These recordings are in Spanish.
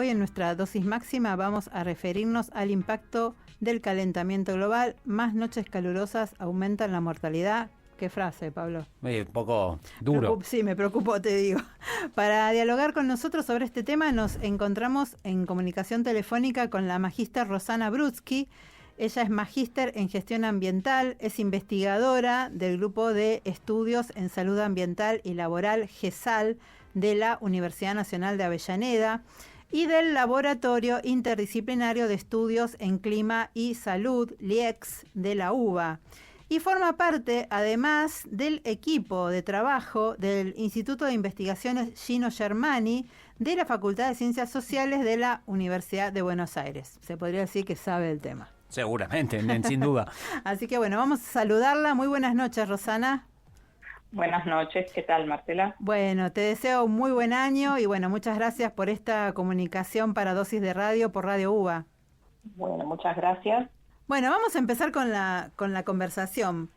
Hoy en nuestra dosis máxima vamos a referirnos al impacto del calentamiento global. Más noches calurosas aumentan la mortalidad. ¿Qué frase, Pablo? Un poco duro. Sí, me preocupo, te digo. Para dialogar con nosotros sobre este tema nos encontramos en comunicación telefónica con la magíster Rosana Brutsky. Ella es magíster en gestión ambiental, es investigadora del Grupo de Estudios en Salud Ambiental y Laboral GESAL de la Universidad Nacional de Avellaneda y del Laboratorio Interdisciplinario de Estudios en Clima y Salud, LIEX, de la UBA. Y forma parte, además, del equipo de trabajo del Instituto de Investigaciones Gino Germani de la Facultad de Ciencias Sociales de la Universidad de Buenos Aires. Se podría decir que sabe el tema. Seguramente, sin duda. Así que bueno, vamos a saludarla. Muy buenas noches, Rosana. Buenas noches, ¿qué tal, Marcela? Bueno, te deseo un muy buen año y bueno, muchas gracias por esta comunicación para Dosis de Radio por Radio UBA. Bueno, muchas gracias. Bueno, vamos a empezar con la conversación.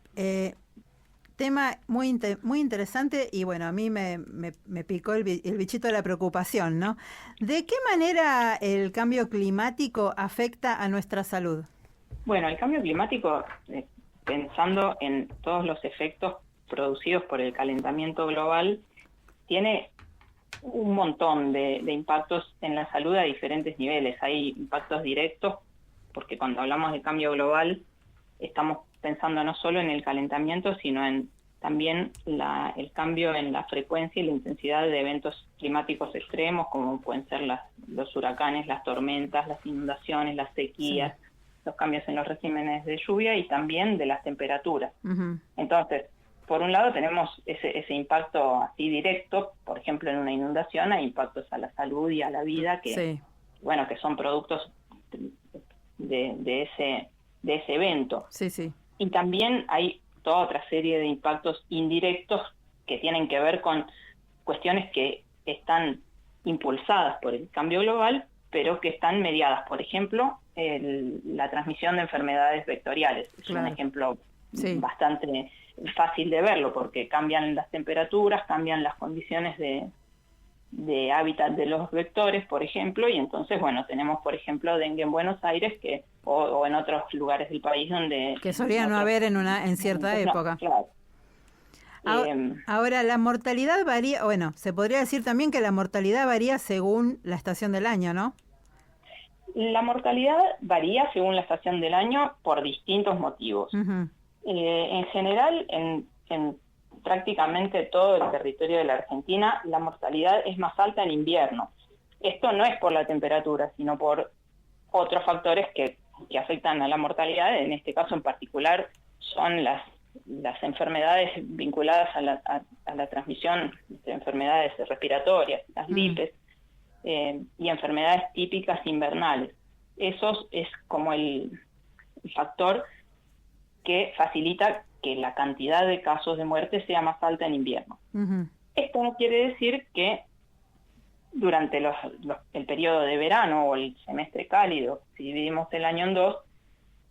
Tema muy interesante y bueno, a mí me picó el bichito de la preocupación, ¿no? ¿De qué manera el cambio climático afecta a nuestra salud? Bueno, el cambio climático, pensando en todos los efectos producidos por el calentamiento global, tiene un montón de impactos en la salud a diferentes niveles. Hay impactos directos, porque cuando hablamos de cambio global estamos pensando no solo en el calentamiento, sino en también el cambio en la frecuencia y la intensidad de eventos climáticos extremos, como pueden ser los huracanes, las tormentas, las inundaciones, las sequías, sí, los cambios en los regímenes de lluvia y también de las temperaturas. Uh-huh. Entonces, por un lado tenemos ese impacto así directo, por ejemplo en una inundación hay impactos a la salud y a la vida que, sí, bueno, que son productos de ese evento. Sí, sí. Y también hay toda otra serie de impactos indirectos que tienen que ver con cuestiones que están impulsadas por el cambio global, pero que están mediadas. Por ejemplo, la transmisión de enfermedades vectoriales. Es claro, un ejemplo, sí, bastante fácil de verlo, porque cambian las temperaturas, cambian las condiciones de hábitat de los vectores, por ejemplo, y entonces, bueno, tenemos, por ejemplo, dengue en Buenos Aires o en otros lugares del país donde... Que solía no haber en cierta época. Claro. Ahora, la mortalidad varía, bueno, se podría decir también que la mortalidad varía según la estación del año, ¿no? La mortalidad varía según la estación del año por distintos motivos. Uh-huh. En general, en prácticamente todo el territorio de la Argentina, la mortalidad es más alta en invierno. Esto no es por la temperatura, sino por otros factores que afectan a la mortalidad. En este caso en particular son las enfermedades vinculadas a la transmisión de enfermedades respiratorias, las gripes, y enfermedades típicas invernales. Eso es como el factor que facilita que la cantidad de casos de muerte sea más alta en invierno. Uh-huh. Esto no quiere decir que durante el periodo de verano o el semestre cálido, si dividimos el año en dos,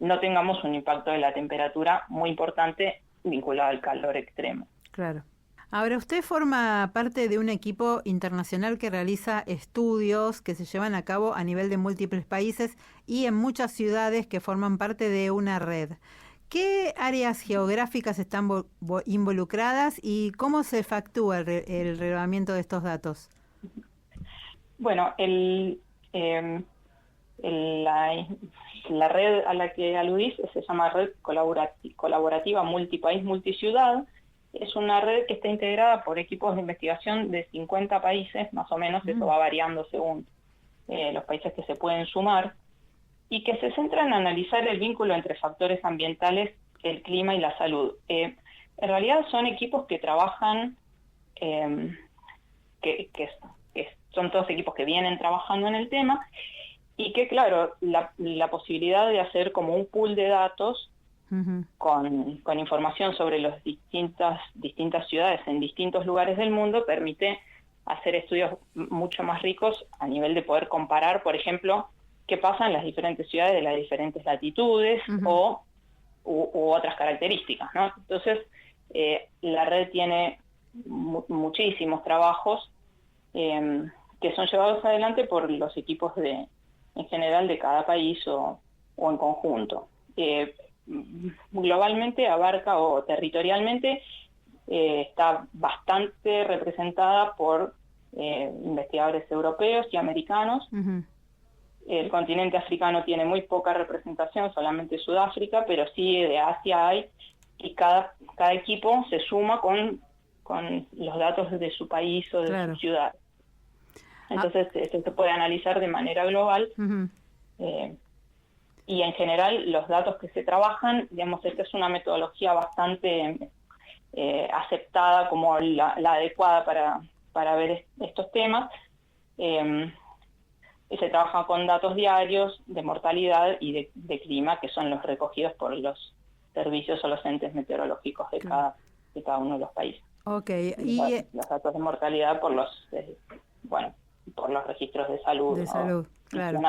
no tengamos un impacto de la temperatura muy importante vinculado al calor extremo. Claro. Ahora, usted forma parte de un equipo internacional que realiza estudios que se llevan a cabo a nivel de múltiples países y en muchas ciudades que forman parte de una red. ¿Qué áreas geográficas están involucradas y cómo se efectúa el relevamiento de estos datos? Bueno, la red a la que aludís se llama Red Colaborativa Multipaís Multiciudad. Es una red que está integrada por equipos de investigación de 50 países, más o menos, eso va variando según los países que se pueden sumar, y que se centra en analizar el vínculo entre factores ambientales, el clima y la salud. En realidad son equipos que trabajan, que son todos equipos que vienen trabajando en el tema, y que, claro, la posibilidad de hacer como un pool de datos uh-huh, con información sobre las distintas ciudades en distintos lugares del mundo permite hacer estudios mucho más ricos a nivel de poder comparar, por ejemplo, qué pasa en las diferentes ciudades de las diferentes latitudes uh-huh, u otras características, ¿no? Entonces, la red tiene muchísimos trabajos que son llevados adelante por los equipos en general de cada país o en conjunto. Globalmente abarca o territorialmente está bastante representada por investigadores europeos y americanos. Uh-huh. El continente africano tiene muy poca representación, solamente Sudáfrica, pero sí de Asia hay, y cada equipo se suma con los datos de su país o de su ciudad. Entonces esto se puede analizar de manera global. Uh-huh. Y en general los datos que se trabajan, digamos, esta es una metodología bastante aceptada como la adecuada para ver estos temas. Y se trabaja con datos diarios de mortalidad y de clima, que son los recogidos por los servicios o los entes meteorológicos de cada uno de los países. Okay. Los datos de mortalidad por los registros de salud. De salud, claro.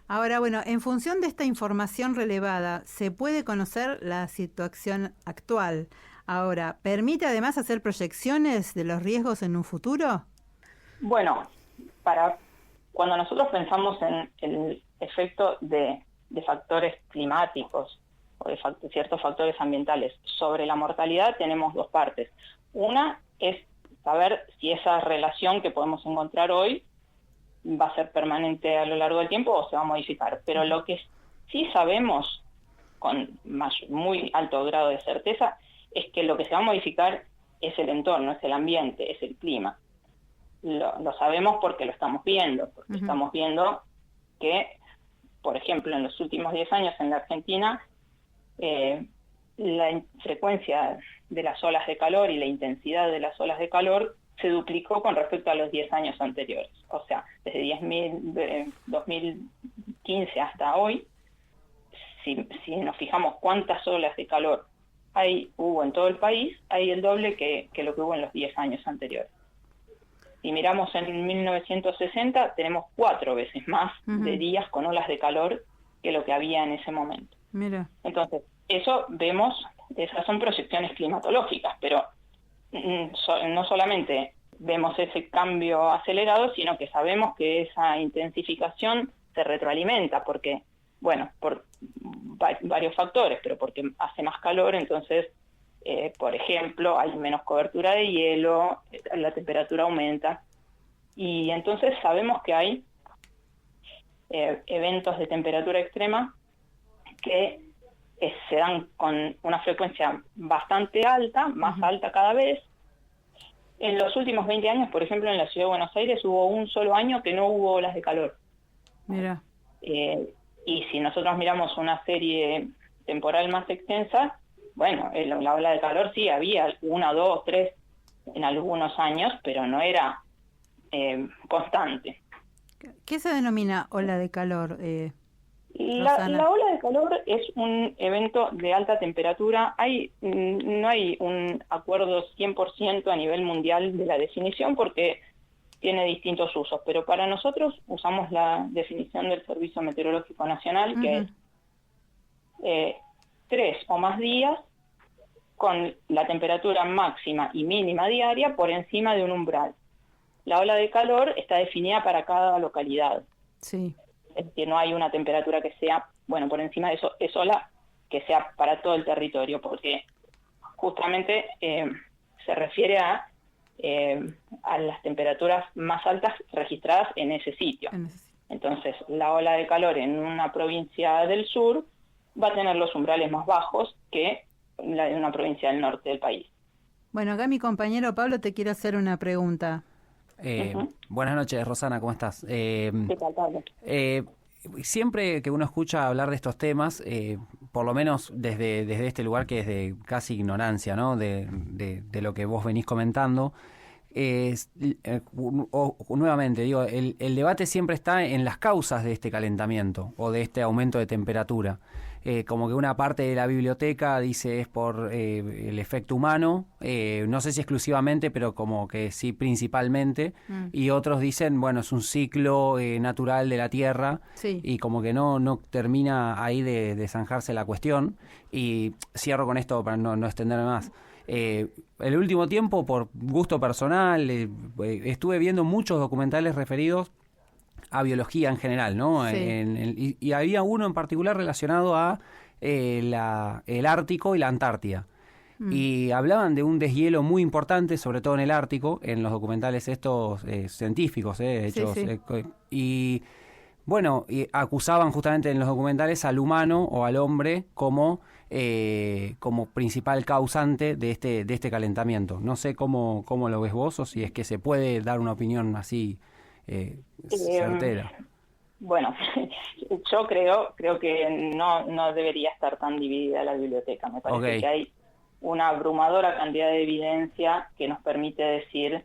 Ahora, bueno, en función de esta información relevada, ¿se puede conocer la situación actual? Ahora, ¿permite además hacer proyecciones de los riesgos en un futuro? Bueno, cuando nosotros pensamos en el efecto de factores climáticos o de ciertos factores ambientales sobre la mortalidad, tenemos dos partes. Una es saber si esa relación que podemos encontrar hoy va a ser permanente a lo largo del tiempo o se va a modificar. Pero lo que sí sabemos con muy alto grado de certeza es que lo que se va a modificar es el entorno, es el ambiente, es el clima. Lo sabemos porque lo estamos viendo, porque estamos viendo que, por ejemplo, en los últimos 10 años en la Argentina, la frecuencia de las olas de calor y la intensidad de las olas de calor se duplicó con respecto a los 10 años anteriores. O sea, desde 2015 hasta hoy, si nos fijamos cuántas olas de calor hubo en todo el país, hay el doble que lo que hubo en los 10 años anteriores. Si miramos en 1960, tenemos 4 veces más de días con olas de calor que lo que había en ese momento. Mira. Entonces, eso vemos, esas son proyecciones climatológicas, pero no solamente vemos ese cambio acelerado, sino que sabemos que esa intensificación se retroalimenta, porque, bueno, por varios factores, pero porque hace más calor, entonces, por ejemplo, hay menos cobertura de hielo, la temperatura aumenta, y entonces sabemos que hay eventos de temperatura extrema que se dan con una frecuencia bastante alta, más alta cada vez. En los últimos 20 años, por ejemplo, en la Ciudad de Buenos Aires hubo un solo año que no hubo olas de calor. Mira. Y si nosotros miramos una serie temporal más extensa, bueno, la ola de calor sí había 1, 2, 3 en algunos años, pero no era constante. ¿Qué se denomina ola de calor? La ola de calor es un evento de alta temperatura. No hay un acuerdo 100% a nivel mundial de la definición porque tiene distintos usos, pero para nosotros usamos la definición del Servicio Meteorológico Nacional, que es 3 o más días con la temperatura máxima y mínima diaria por encima de un umbral. La ola de calor está definida para cada localidad. Sí. Es decir, no hay una temperatura que sea, bueno, por encima de eso, es ola que sea para todo el territorio, porque justamente se refiere a las temperaturas más altas registradas en ese sitio. Entonces, la ola de calor en una provincia del sur va a tener los umbrales más bajos que la de una provincia del norte del país. Bueno, acá mi compañero Pablo te quiere hacer una pregunta. Buenas noches, Rosana, ¿cómo estás? ¿Qué tal, Pablo? Siempre que uno escucha hablar de estos temas, por lo menos desde este lugar que es de casi ignorancia, ¿no? de lo que vos venís comentando, nuevamente digo, el debate siempre está en las causas de este calentamiento o de este aumento de temperatura. Como que una parte de la biblioteca dice es por el efecto humano, no sé si exclusivamente, pero como que sí principalmente, y otros dicen, bueno, es un ciclo natural de la Tierra, sí. Y como que no termina ahí de zanjarse la cuestión. Y cierro con esto para no extenderme más. El último tiempo, por gusto personal, estuve viendo muchos documentales referidos a biología en general, ¿no? Sí. Y había uno en particular relacionado a el Ártico y la Antártida. Y hablaban de un deshielo muy importante, sobre todo en el Ártico, en los documentales estos científicos, hechos. Sí. Y bueno, y acusaban justamente en los documentales al humano o al hombre como principal causante de este calentamiento. No sé cómo lo ves vos, o si es que se puede dar una opinión así certera. Bueno, yo creo que no debería estar tan dividida la biblioteca. Me parece que hay una abrumadora cantidad de evidencia que nos permite decir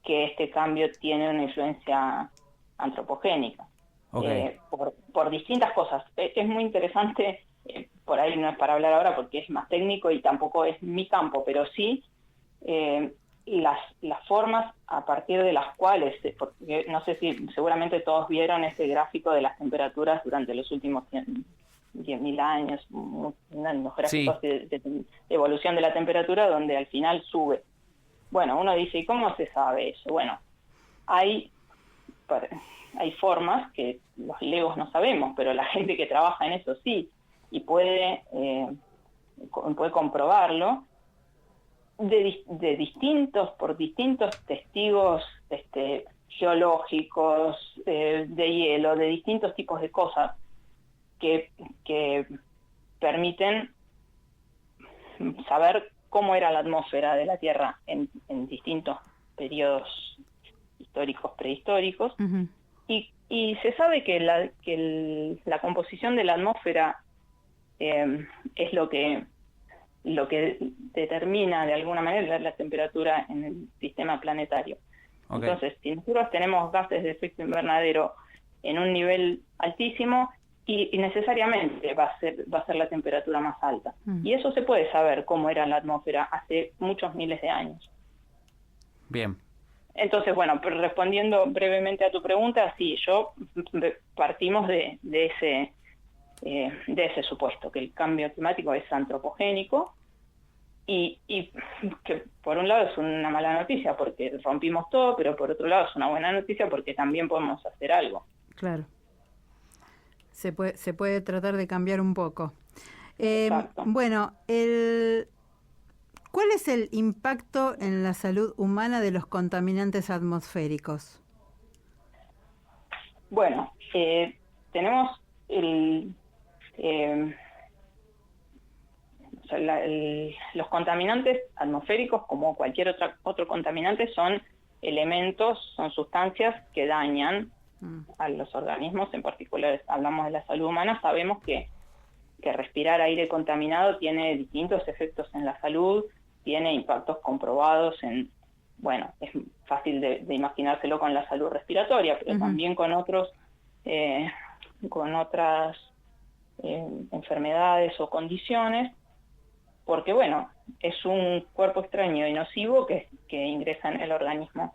que este cambio tiene una influencia antropogénica, por distintas cosas. Es muy interesante, por ahí no es para hablar ahora porque es más técnico y tampoco es mi campo, pero sí las formas a partir de las cuales, porque no sé si seguramente todos vieron ese gráfico de las temperaturas durante los últimos 10.000 años, los gráficos de evolución de la temperatura, donde al final sube. Bueno, uno dice, ¿y cómo se sabe eso? Bueno, hay formas que los legos no sabemos, pero la gente que trabaja en eso sí, y puede comprobarlo por distintos testigos geológicos, de hielo, de distintos tipos de cosas que permiten saber cómo era la atmósfera de la Tierra en distintos periodos históricos, prehistóricos, y se sabe que la composición de la atmósfera es lo que determina de alguna manera la temperatura en el sistema planetario. Entonces, si nosotros tenemos gases de efecto invernadero en un nivel altísimo, y necesariamente va a ser la temperatura más alta. Y eso se puede saber cómo era la atmósfera hace muchos miles de años. Bien. Entonces, bueno, respondiendo brevemente a tu pregunta, sí, partimos de ese supuesto, que el cambio climático es antropogénico y que por un lado es una mala noticia porque rompimos todo, pero por otro lado es una buena noticia porque también podemos hacer algo. Claro. Se puede tratar de cambiar un poco. Bueno, ¿cuál es el impacto en la salud humana de los contaminantes atmosféricos? Bueno, tenemos los contaminantes atmosféricos, como cualquier otro contaminante, son elementos, son sustancias que dañan a los organismos. En particular, hablamos de la salud humana, sabemos que respirar aire contaminado tiene distintos efectos en la salud, tiene impactos comprobados es fácil de imaginárselo con la salud respiratoria, pero también con otras enfermedades o condiciones, porque es un cuerpo extraño y nocivo que ingresa en el organismo.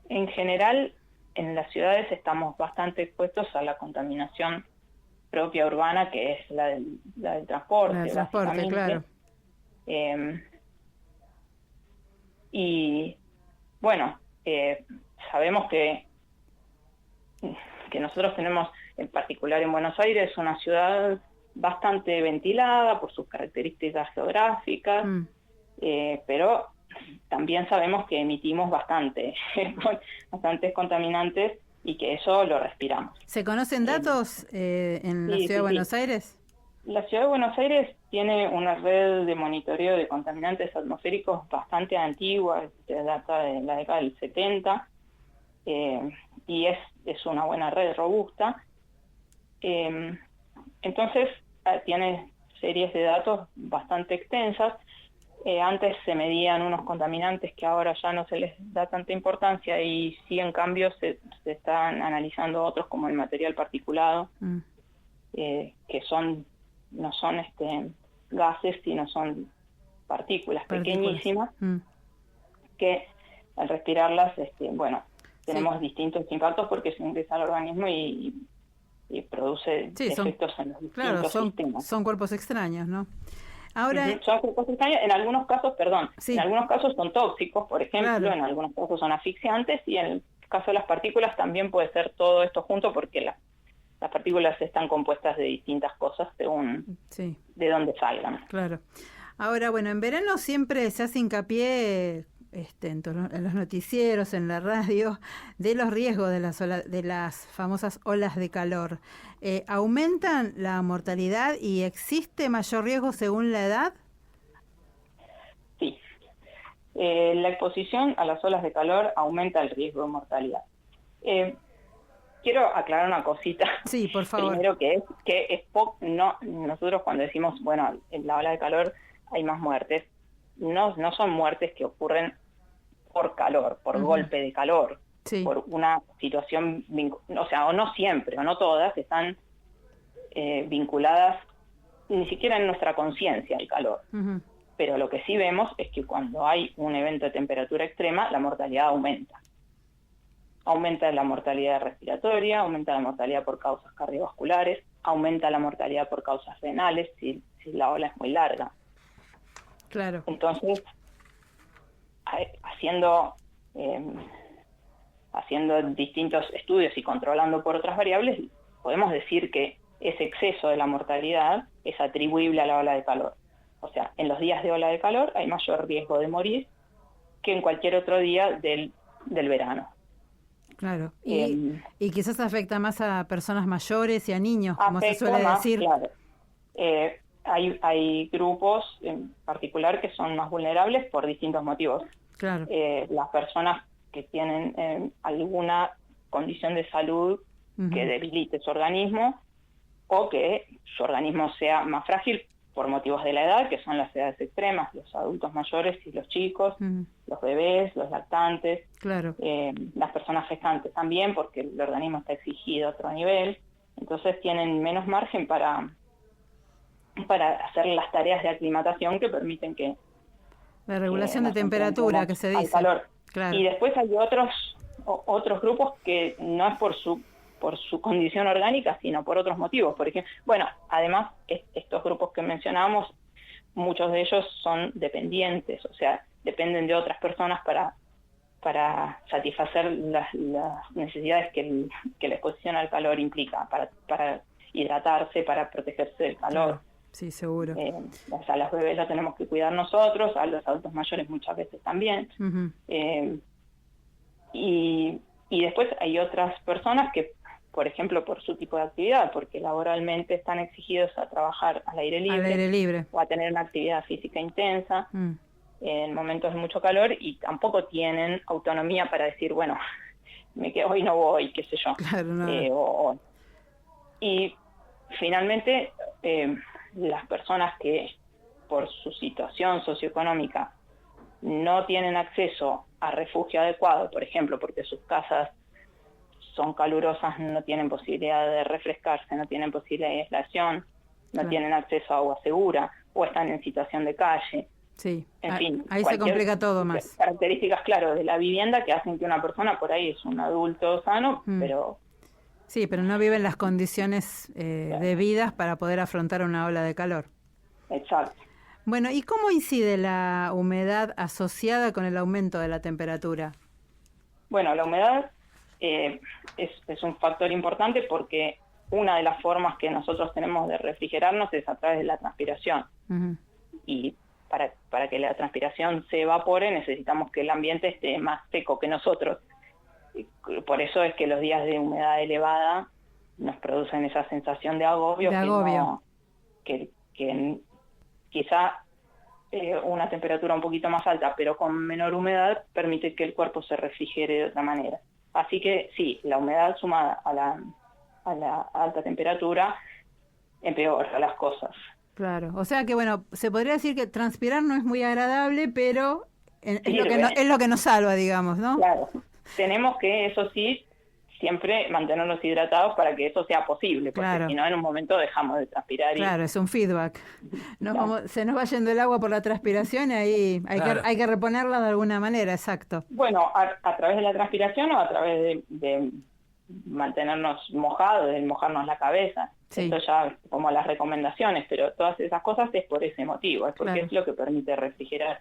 En general, en las ciudades estamos bastante expuestos a la contaminación propia urbana, que es la del transporte. El transporte, claro. Y sabemos que nosotros tenemos, en particular en Buenos Aires, una ciudad bastante ventilada por sus características geográficas, pero también sabemos que emitimos bastantes contaminantes y que eso lo respiramos. ¿Se conocen datos en la Ciudad de Buenos Aires? La Ciudad de Buenos Aires tiene una red de monitoreo de contaminantes atmosféricos bastante antigua, data de la década del 70, y es una buena red robusta. Entonces, tiene series de datos bastante extensas. Antes se medían unos contaminantes que ahora ya no se les da tanta importancia, y sí, en cambio, se están analizando otros, como el material particulado, que no son gases, sino son partículas pequeñísimas, que al respirarlas, tenemos distintos impactos porque se ingresa al organismo y produce efectos en los distintos sistemas. Son cuerpos extraños, ¿no? Ahora, son cuerpos extraños, en algunos casos, en algunos casos son tóxicos, por ejemplo, en algunos casos son asfixiantes, y en el caso de las partículas también puede ser todo esto junto, porque las partículas están compuestas de distintas cosas según de dónde salgan. Claro. Ahora, bueno, en verano siempre se hace hincapié en los noticieros, en la radio, de los riesgos de las famosas olas de calor. ¿Aumentan la mortalidad y existe mayor riesgo según la edad? Sí. La exposición a las olas de calor aumenta el riesgo de mortalidad. Quiero aclarar una cosita. Sí, por favor. Primero nosotros cuando decimos, bueno, en la ola de calor hay más muertes, no son muertes que ocurren por calor, por golpe de calor, por una situación, o no siempre, o no todas, están vinculadas ni siquiera en nuestra conciencia al calor. Pero lo que sí vemos es que cuando hay un evento de temperatura extrema, la mortalidad aumenta. Aumenta la mortalidad respiratoria, aumenta la mortalidad por causas cardiovasculares, aumenta la mortalidad por causas renales si la ola es muy larga. Claro. Entonces, haciendo distintos estudios y controlando por otras variables, podemos decir que ese exceso de la mortalidad es atribuible a la ola de calor. O sea, en los días de ola de calor hay mayor riesgo de morir que en cualquier otro día del verano. Claro, y quizás afecta más a personas mayores y a niños, como se suele decir. Claro. Hay grupos en particular que son más vulnerables por distintos motivos. Claro. Las personas que tienen alguna condición de salud que debilite su organismo, o que su organismo sea más frágil por motivos de la edad, que son las edades extremas, los adultos mayores y los chicos, los bebés, los lactantes, claro. Las personas gestantes también, porque el organismo está exigido a otro nivel, entonces tienen menos margen para hacer las tareas de aclimatación que permiten que... La regulación de temperatura que se dice. Al calor. Claro. Y después hay otros grupos que no es por su condición orgánica, sino por otros motivos. Por ejemplo, además, estos grupos que mencionamos, muchos de ellos son dependientes, o sea, dependen de otras personas para satisfacer las necesidades que la exposición al calor implica, para hidratarse, para protegerse del calor. Claro. Sí, seguro. A los bebés los tenemos que cuidar nosotros, a los adultos mayores muchas veces también. Y después hay otras personas que, por ejemplo, por su tipo de actividad, porque laboralmente están exigidos a trabajar al aire libre. O a tener una actividad física intensa en momentos de mucho calor, y tampoco tienen autonomía para decir, bueno, me quedo, hoy no voy, qué sé yo. Claro, no. Y finalmente, las personas que por su situación socioeconómica no tienen acceso a refugio adecuado, por ejemplo, porque sus casas son calurosas, no tienen posibilidad de refrescarse, no tienen posibilidad de aislación, no tienen acceso a agua segura, o están en situación de calle. Sí, en fin, ahí se complica todo más. Características, claro, de la vivienda que hacen que una persona por ahí es un adulto sano, pero... Sí, pero no viven las condiciones debidas para poder afrontar una ola de calor. Exacto. Bueno, ¿y cómo incide la humedad asociada con el aumento de la temperatura? Bueno, la humedad es un factor importante porque una de las formas que nosotros tenemos de refrigerarnos es a través de la transpiración. Y para que la transpiración se evapore necesitamos que el ambiente esté más seco que nosotros. Por eso es que los días de humedad elevada nos producen esa sensación de agobio. Que quizá una temperatura un poquito más alta, pero con menor humedad, permite que el cuerpo se refrigere de otra manera. Así que sí, la humedad sumada a la alta temperatura empeora las cosas. Claro, o sea que bueno, se podría decir que transpirar no es muy agradable, pero es lo que nos salva, digamos, ¿no? Claro. Tenemos que, eso sí, siempre mantenernos hidratados para que eso sea posible, porque si no, en un momento dejamos de transpirar. Claro, es un feedback. Se nos va yendo el agua por la transpiración y ahí hay que reponerla de alguna manera, exacto. Bueno, a través de la transpiración o a través de mantenernos mojados, el mojarnos la cabeza. Sí. Esto ya como las recomendaciones, pero todas esas cosas es por ese motivo, es porque Claro. es lo que permite refrigerar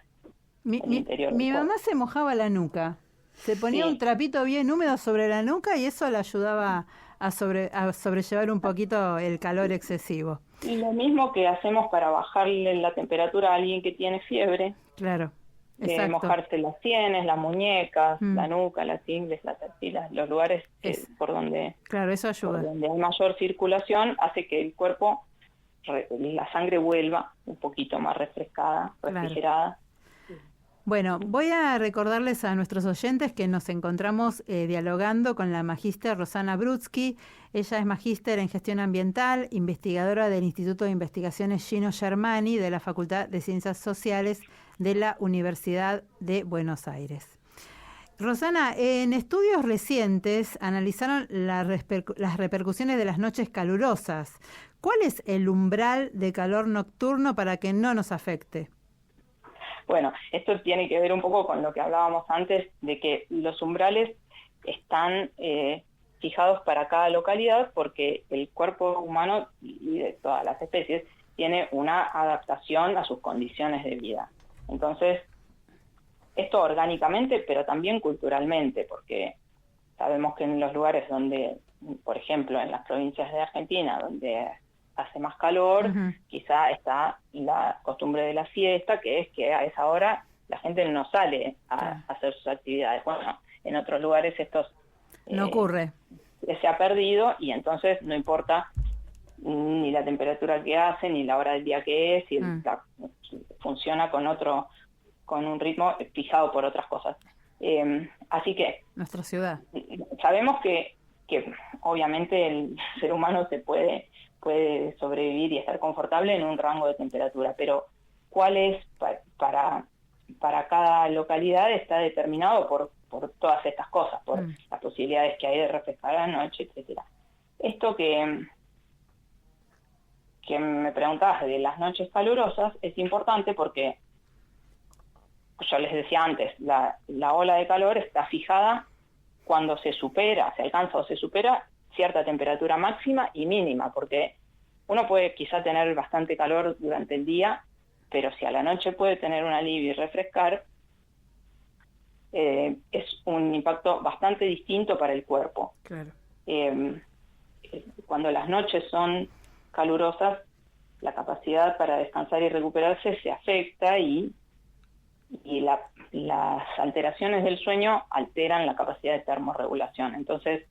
el interior del Mi cuerpo. mamá se mojaba la nuca. Se ponía Sí. un trapito bien húmedo sobre la nuca y eso le ayudaba a sobrellevar un poquito el calor excesivo. Y lo mismo que hacemos para bajarle la temperatura a alguien que tiene fiebre, Claro, exacto. mojarse las sienes, las muñecas, Mm. la nuca, las ingles, las axilas, los lugares por donde Claro, eso ayuda. hay mayor circulación, hace que el cuerpo, la sangre vuelva un poquito más refrescada, refrigerada. Bueno, voy a recordarles a nuestros oyentes que nos encontramos dialogando con la magíster Rosana Brutsky. Ella es magíster en gestión ambiental, investigadora del Instituto de Investigaciones Gino Germani de la Facultad de Ciencias Sociales de la Universidad de Buenos Aires. Rosana, en estudios recientes analizaron las repercusiones de las noches calurosas. ¿Cuál es el umbral de calor nocturno para que no nos afecte? Bueno, esto tiene que ver un poco con lo que hablábamos antes, de que los umbrales están fijados para cada localidad porque el cuerpo humano y de todas las especies tiene una adaptación a sus condiciones de vida. Entonces, esto orgánicamente, pero también culturalmente, porque sabemos que en los lugares donde, por ejemplo, en las provincias de Argentina, donde hace más calor, quizá está la costumbre de la siesta, que es que a esa hora la gente no sale a hacer sus actividades. Bueno, en otros lugares esto no ocurre. Se ha perdido y entonces no importa ni la temperatura que hace, ni la hora del día que es, y funciona con un ritmo fijado por otras cosas. Así que nuestra ciudad. Sabemos que obviamente el ser humano se puede sobrevivir y estar confortable en un rango de temperatura, pero cuál es para cada localidad está determinado por todas estas cosas, por las posibilidades que hay de refrescar a la noche, etcétera. Esto que me preguntabas de las noches calurosas es importante porque yo les decía antes, la ola de calor está fijada cuando se alcanza o se supera cierta temperatura máxima y mínima, porque uno puede quizá tener bastante calor durante el día, pero si a la noche puede tener un alivio y refrescar, es un impacto bastante distinto para el cuerpo. Claro. Cuando las noches son calurosas, la capacidad para descansar y recuperarse se afecta y las alteraciones del sueño alteran la capacidad de termorregulación. Entonces,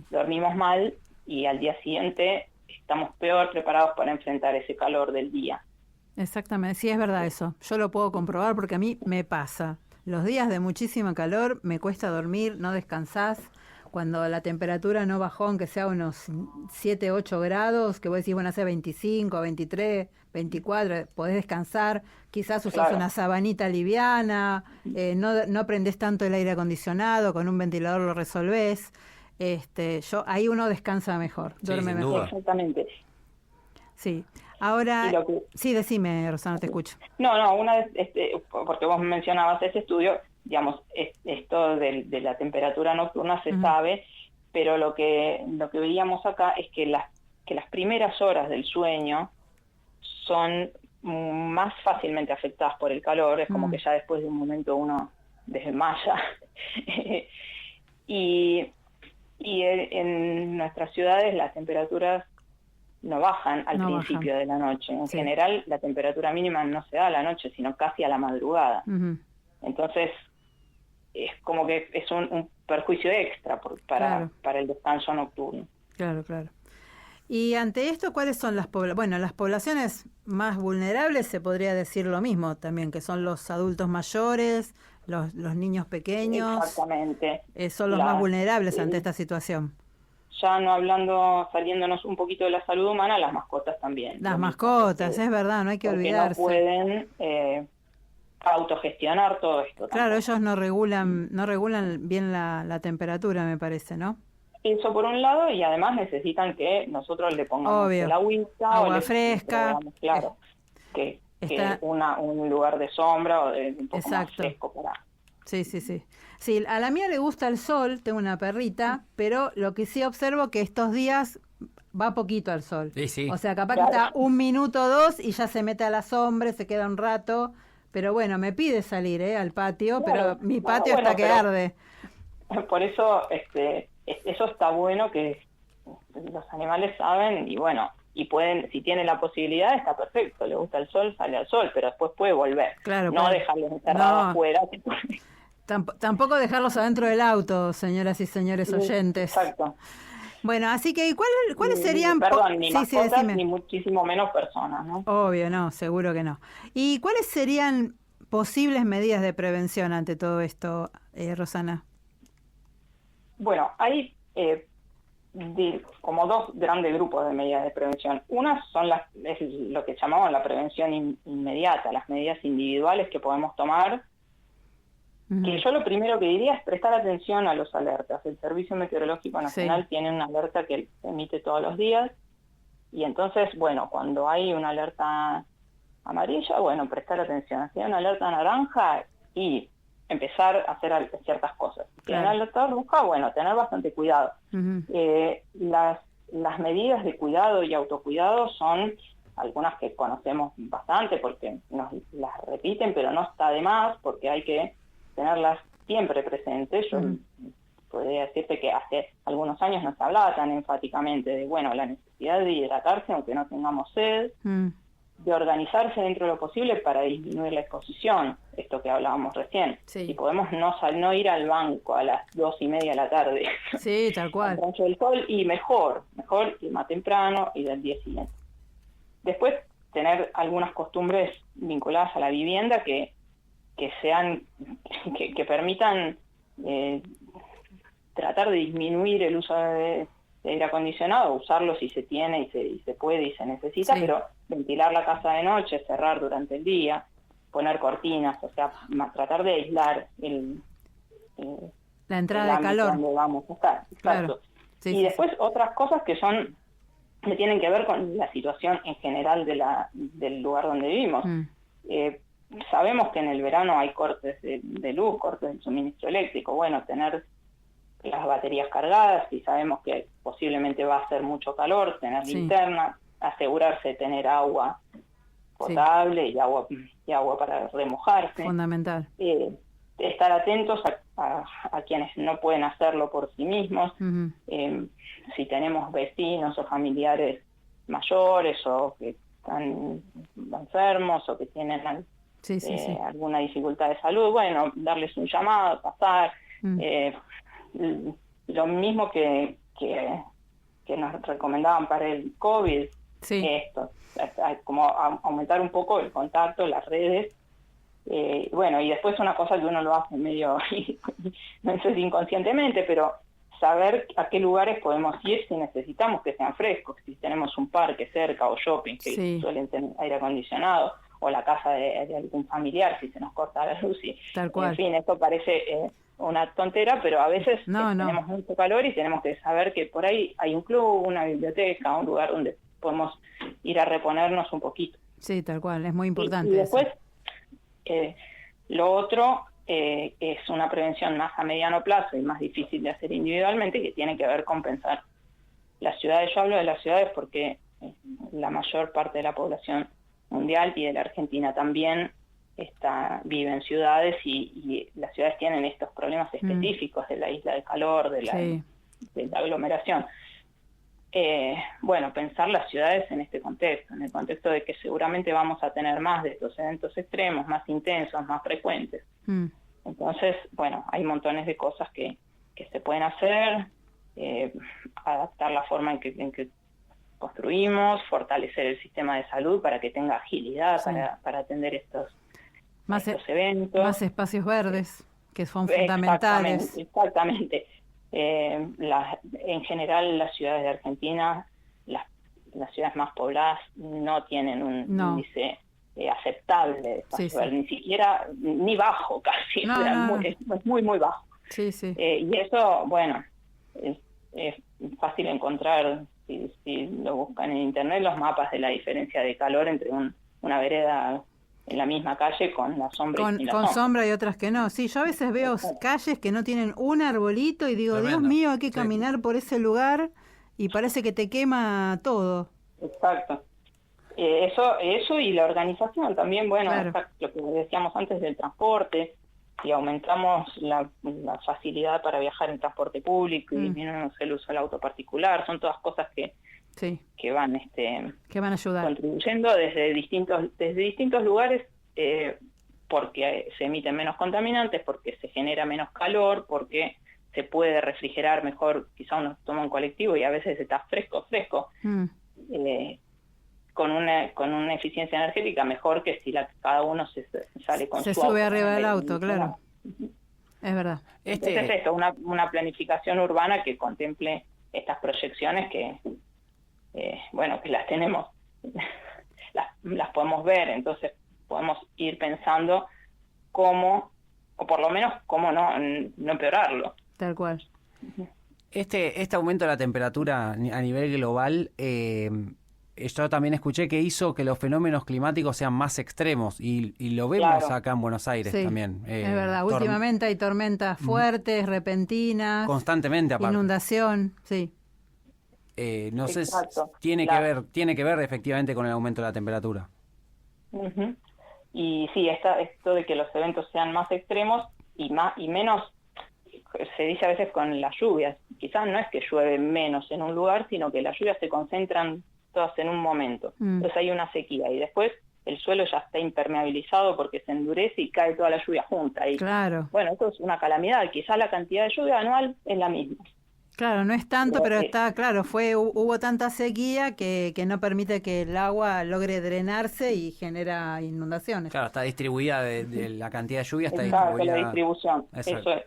dormimos mal y al día siguiente estamos peor preparados para enfrentar ese calor del día. Exactamente, sí, es verdad eso. Yo lo puedo comprobar porque a mí me pasa. Los días de muchísimo calor me cuesta dormir, no descansás. Cuando la temperatura no bajó, aunque sea unos 7, 8 grados, que vos decís, bueno, hace 25, 23, 24, podés descansar. Quizás usás una sabanita liviana, no prendés tanto el aire acondicionado, con un ventilador lo resolvés. Ahí uno descansa mejor, duerme mejor. Exactamente. Sí. Ahora, sí, decime, Rosana, te escucho. No, una vez, porque vos mencionabas ese estudio, digamos, esto de la temperatura nocturna se sabe, pero lo que veíamos acá es que las primeras horas del sueño son más fácilmente afectadas por el calor, es como que ya después de un momento uno desmaya. y en nuestras ciudades las temperaturas no bajan al principio de la noche. En general, la temperatura mínima no se da a la noche, sino casi a la madrugada. Entonces, es como que es un perjuicio extra para el descanso nocturno. Claro. Y ante esto, ¿cuáles son las poblaciones? Bueno, las poblaciones más vulnerables se podría decir lo mismo también, que son los adultos mayores, los niños pequeños. Exactamente. Son los más vulnerables ante esta situación. Ya saliéndonos un poquito de la salud humana, las mascotas también. Las mascotas, es verdad, no hay que olvidarse. No pueden autogestionar todo esto. Claro, ellos no regulan bien la temperatura, me parece, ¿no? Eso por un lado, y además necesitan que nosotros le pongamos el agua fresca. Claro, que un lugar de sombra o de un poco más fresco Sí. Sí, a la mía le gusta el sol, tengo una perrita, pero lo que sí observo que estos días va poquito al sol. Sí. O sea, capaz que está 1 minuto o 2 y ya se mete a la sombra, se queda un rato. Pero bueno, me pide salir al patio, pero mi patio está que arde. Por eso eso está bueno, que los animales saben y bueno, y pueden, si tienen la posibilidad, está perfecto, le gusta el sol, sale al sol, pero después puede volver. Claro, no dejarlos encerrados afuera. Tampoco dejarlos adentro del auto, señoras y señores oyentes. Exacto. Bueno, así que ¿cuáles serían? Perdón, ni mascotas, ni muchísimo menos personas, ¿no? Obvio, no, seguro que no. ¿Y cuáles serían posibles medidas de prevención ante todo esto, Rosana? Bueno, hay como 2 grandes grupos de medidas de prevención. Una son es lo que llamamos la prevención inmediata, las medidas individuales que podemos tomar. Que yo lo primero que diría es prestar atención a los alertas. El Servicio Meteorológico Nacional tiene una alerta que emite todos los días y entonces, bueno, cuando hay una alerta amarilla, bueno, prestar atención. Si hay una alerta naranja y empezar a hacer ciertas cosas. Si hay una alerta roja, bueno, tener bastante cuidado. Las medidas de cuidado y autocuidado son algunas que conocemos bastante porque nos las repiten, pero no está de más porque hay que tenerlas siempre presentes. Yo podría decirte que hace algunos años no se hablaba tan enfáticamente de, bueno, la necesidad de hidratarse aunque no tengamos sed, de organizarse dentro de lo posible para disminuir la exposición, esto que hablábamos recién. Si podemos no ir al banco a las 2:30 de la tarde. Sí, tal cual. Al del sol, y mejor ir más temprano y del día siguiente. Después, tener algunas costumbres vinculadas a la vivienda que sean, que permitan tratar de disminuir el uso de aire acondicionado, usarlo si se tiene y se puede y se necesita, pero ventilar la casa de noche, cerrar durante el día, poner cortinas, o sea, tratar de aislar la entrada de calor donde vamos a estar. Claro. Y después otras cosas que tienen que ver con la situación en general del lugar donde vivimos. Sabemos que en el verano hay cortes de luz, cortes del suministro eléctrico. Bueno, tener las baterías cargadas, si sabemos que posiblemente va a hacer mucho calor, tener linterna, asegurarse de tener agua potable y agua para remojarse. Fundamental. Estar atentos a quienes no pueden hacerlo por sí mismos. Si tenemos vecinos o familiares mayores o que están enfermos o que tienen alguna dificultad de salud, bueno, darles un llamado, pasar. Lo mismo que nos recomendaban para el COVID, esto, como aumentar un poco el contacto, las redes. Bueno, y después una cosa que uno lo hace medio, no sé si inconscientemente, pero saber a qué lugares podemos ir si necesitamos que sean frescos, si tenemos un parque cerca o shopping que suelen tener aire acondicionado, o la casa de algún familiar si se nos corta la luz. Tal cual. En fin, esto parece una tontera, pero a veces tenemos mucho calor y tenemos que saber que por ahí hay un club, una biblioteca, un lugar donde podemos ir a reponernos un poquito. Sí, tal cual, es muy importante. Y después, lo otro es una prevención más a mediano plazo y más difícil de hacer individualmente, que tiene que ver con pensar las ciudades. Yo hablo de las ciudades porque la mayor parte de la población mundial y de la Argentina también vive en ciudades y las ciudades tienen estos problemas específicos de la isla de calor, de la aglomeración. Bueno, pensar las ciudades en este contexto, en el contexto de que seguramente vamos a tener más de estos eventos extremos, más intensos, más frecuentes. Entonces, bueno, hay montones de cosas que se pueden hacer, adaptar la forma en que construimos, fortalecer el sistema de salud para que tenga agilidad para atender estos eventos. Más espacios verdes, que son fundamentales. Exactamente. En general, las ciudades de Argentina, las ciudades más pobladas, no tienen un índice aceptable de espacio verde, ni siquiera, ni bajo casi, es muy, muy bajo. Y eso, bueno, es fácil encontrar, si lo buscan en internet, los mapas de la diferencia de calor entre una vereda en la misma calle con la sombra y sin la con sombra y otras que no. Sí, yo a veces veo calles que no tienen un arbolito y digo, Tremendo. Dios mío, hay que Sí. caminar por ese lugar y parece que te quema todo. Exacto. Eso y la organización también, bueno, Claro. lo que decíamos antes del transporte, si aumentamos la facilidad para viajar en transporte público y disminuimos el uso del auto particular, son todas cosas que van que van a ayudar, contribuyendo desde distintos lugares, porque se emiten menos contaminantes, porque se genera menos calor, porque se puede refrigerar mejor, quizá uno toma un colectivo y a veces está fresco, con una eficiencia energética mejor que si cada uno se sale con se su sube auto, arriba del ¿no? auto, claro. Es verdad. Entonces es esto, una planificación urbana que contemple estas proyecciones que, que las tenemos, las podemos ver, entonces podemos ir pensando cómo, o por lo menos cómo no empeorarlo. Tal cual. Este aumento de la temperatura a nivel global, yo también escuché que hizo que los fenómenos climáticos sean más extremos y lo vemos acá en Buenos Aires también. Es verdad, últimamente hay tormentas fuertes, repentinas, constantemente aparte. Inundación, sí. No sé, Exacto. tiene que ver efectivamente con el aumento de la temperatura. Uh-huh. Y sí, esto de que los eventos sean más extremos y menos, se dice a veces con las lluvias, quizás no es que llueve menos en un lugar, sino que las lluvias se concentran todas en un momento. Entonces hay una sequía y después el suelo ya está impermeabilizado porque se endurece y cae toda la lluvia junta. Y, claro. Bueno, esto es una calamidad. Quizás la cantidad de lluvia anual es la misma. Claro, no es tanto, pero está claro, hubo tanta sequía que no permite que el agua logre drenarse y genera inundaciones. Claro, está distribuida de la cantidad de lluvia, está Exacto, distribuida. la distribución. Exacto. Eso es.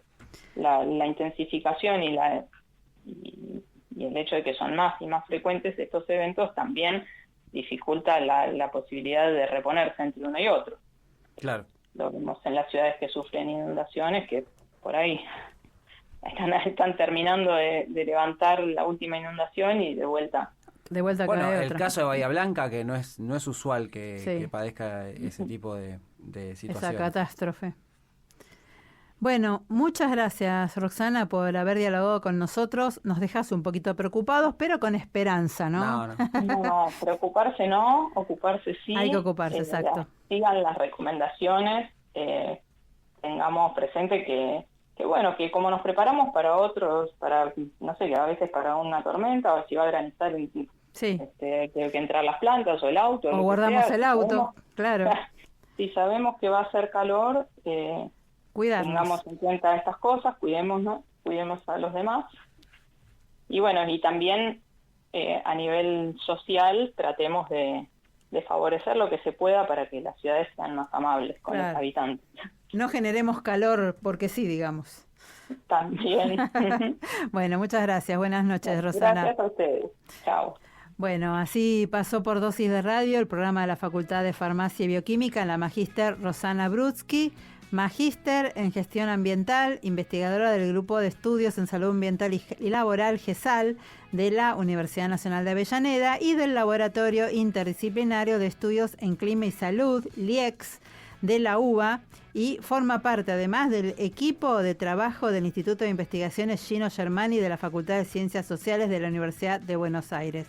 La intensificación y el hecho de que son más y más frecuentes estos eventos también dificulta la posibilidad de reponerse entre uno y otro. Claro. Lo vemos en las ciudades que sufren inundaciones, que por ahí están terminando de levantar la última inundación y de vuelta. Bueno, cae el otra. caso de Bahía Blanca, que no es usual que padezca ese tipo de situaciones. Esa catástrofe. Bueno, muchas gracias, Roxana, por haber dialogado con nosotros. Nos dejas un poquito preocupados, pero con esperanza, ¿no? No, preocuparse no, ocuparse sí. Hay que ocuparse, exacto. Sigan las recomendaciones, tengamos presente que como nos preparamos para otros, no sé, a veces para una tormenta, o si va a granizar, que entrar las plantas o el auto. O guardamos el auto, claro. Si sabemos que va a hacer calor, cuidarnos. Tengamos en cuenta estas cosas, cuidemos a los demás. Y bueno, y también a nivel social tratemos de favorecer lo que se pueda para que las ciudades sean más amables con los habitantes. No generemos calor porque sí, digamos. También. Bueno, muchas gracias. Buenas noches, Roxana. Gracias a ustedes. Chao. Bueno, así pasó por Dosis de Radio el programa de la Facultad de Farmacia y Bioquímica, la magíster Rosana Brutsky, magíster en Gestión Ambiental, investigadora del Grupo de Estudios en Salud Ambiental y Laboral, GESAL, de la Universidad Nacional de Avellaneda y del Laboratorio Interdisciplinario de Estudios en Clima y Salud, LIEX, de la UBA, y forma parte además del equipo de trabajo del Instituto de Investigaciones Gino Germani de la Facultad de Ciencias Sociales de la Universidad de Buenos Aires.